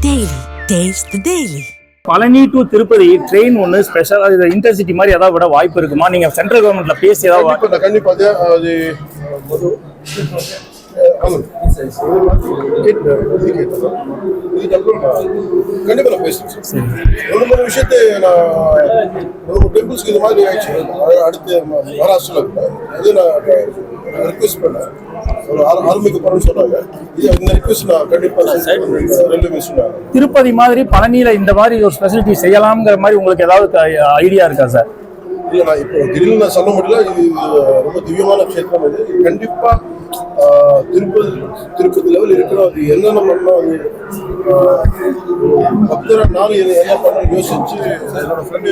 Daily. Taste the Daily. Palani to Tirupati train ஒன்று ஸ்பெஷலாக இது இன்டர்சிட்டி மாதிரி ஏதாவது விட வாய்ப்பு இருக்குமா? நீங்கள் சென்ட்ரல் கவர்மெண்ட்ல பேசி ஏதாவது கண்டிப்பாக அது கண்டிப்பாக நான் பேசுகிறேன். ஒரு விஷயத்தை நான் டெம்பிள்ஸ்க்கு இது மாதிரி ஆயிடுச்சு. அடுத்து மகாராஷ்டிராவில் அது நான் ரிக்வெஸ்ட் பண்ணேன். ஒரு ஆரம்பிக்க போறேன்னு சொன்னாங்க. இந்த ரிக்வெஸ்ட் நான் கண்டிப்பாக ரெண்டு பேசுனா திருப்பதி மாதிரி பழனியில இந்த மாதிரி ஒரு ஸ்பெசிலிட்டி செய்யலாம்ங்கிற மாதிரி உங்களுக்கு ஏதாவது ஐடியா இருக்கா சார்? இல்லை, நான் இப்போ திடீர்னு நான் சொல்ல முடியல. இது ரொம்ப திவ்யமான க்ஷேத்திரம். இது கண்டிப்பா திருப்பதி லெவல் இருக்கணும். அது என்னென்ன பண்ணணும், அது நானும் என்ன பண்ண யோசிச்சு என்னோட ஃப்ரெண்டு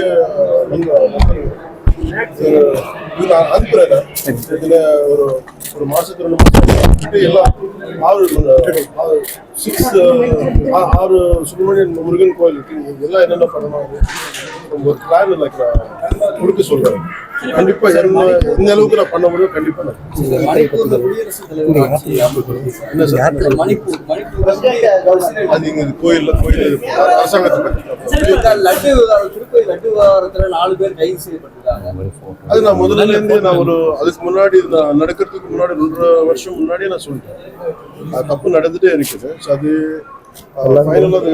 நான் அனுப்புறேன். இதுல ஒரு மாசத்துல 2 மாசம் எல்லாம் 6 சுப்பிரமணியன் முருகன் கோயில் இருக்கு. இதெல்லாம் என்னென்ன பண்ணணும் ஒரு பிளான் நான் கொடுக்க சொல்றேன். கண்டிப்பா இந்த அளவுக்கு நான் பண்ண முடியும். கண்டிப்பா அது இங்க கோயில் அரசாங்கத்தை அது நான் முதல்ல இருந்து நான் அதுக்கு முன்னாடி நடக்கிறதுக்கு முன்னாடி 2 வருஷம் முன்னாடியே நான் சொல்லிட்டேன். அது தப்பு நடந்துட்டே இருக்குது. அது ஃபைனலாக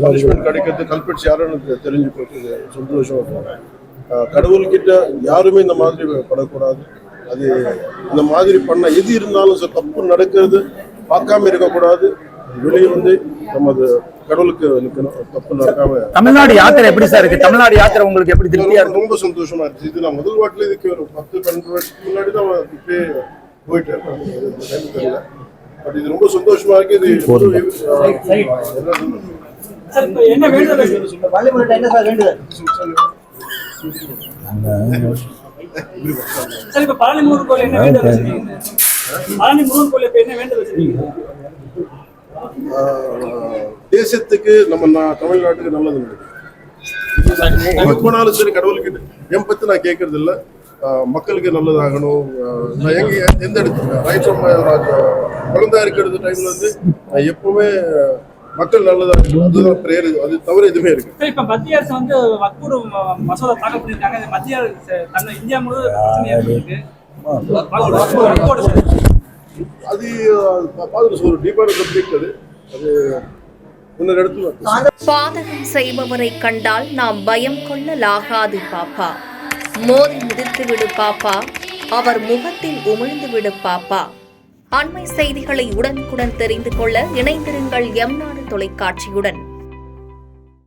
பனிஷ்மெண்ட் கிடைக்கிறது கல்பிட்ஸ் யாருன்னு தெரிஞ்சு போட்டு சந்தோஷம். கடவுள்கிட்ட யாருமே இந்த மாதிரி படக்கூடாது. அது இந்த மாதிரி பண்ண எது இருந்தாலும் தப்பு நடக்கிறது பார்க்காம இருக்கக்கூடாது. வெளியே வந்து நம்ம கடவுளுக்கு நிற்கணும். தப்பு நடக்காம. தமிழ்நாடு யாத்திரை எப்படி சார் இருக்கு? தமிழ்நாடு யாத்திரை உங்களுக்கு எப்படி திருப்தியா இருக்கு? ரொம்ப சந்தோஷமா இருந்துச்சு. இது நான் முதல் வாட்டில் இதுக்கு ஒரு 10-12 வருஷத்துக்கு முன்னாடி தான் போயிட்டேன். தெரியல. பட் இது ரொம்ப சந்தோஷமா இருக்கு. இது என்ன வேண்டுதல் சார்? இப்ப பழனி முருகன் கோயில் என்ன வேண்டுதல் வச்சிருக்கீங்க? பழனி முருகன் கோயில் இப்ப என்ன வேண்டுதல் வச்சிருக்கீங்க? தேசத்துக்கு நம்ம தமிழ்நாட்டுக்கு நல்லது போனாலும் சரி, கடவுள்கிட்ட என் பத்தி நான் கேட்கறது இல்லை. மக்களுக்கு நல்லதாகணும். நான் எந்த இடத்துல ரைட் குழந்தையா இருக்கிறது டைம்ல வந்து நான் எப்பவுமே மக்கள் நல்லதாக இருக்கணும். அதுதான் பிரேயர். அது தவிர எதுவுமே இருக்கு. இப்ப மத்திய அரசு வந்து வக்ஃபு மசோதா தாக்கல் பண்ணிருக்காங்க. மத்திய அரசு இந்தியா முழுவதும் இருக்கு. அது ஒரு டீப்பான சப்ஜெக்ட். அது முன்னர் இடத்துல பாதகம் செய்பவரை கண்டால் நாம் பயம் கொள்ளலாகாது பாப்பா. மோதி மிதித்து விடு பாப்பா, அவர் முகத்தில் உமிழ்ந்து விடு பாப்பா. அண்மை செய்திகளை உடனுக்குடன் தெரிந்து கொள்ள இணைந்திருங்கள் எம் நாடு தொலைக்காட்சியுடன்.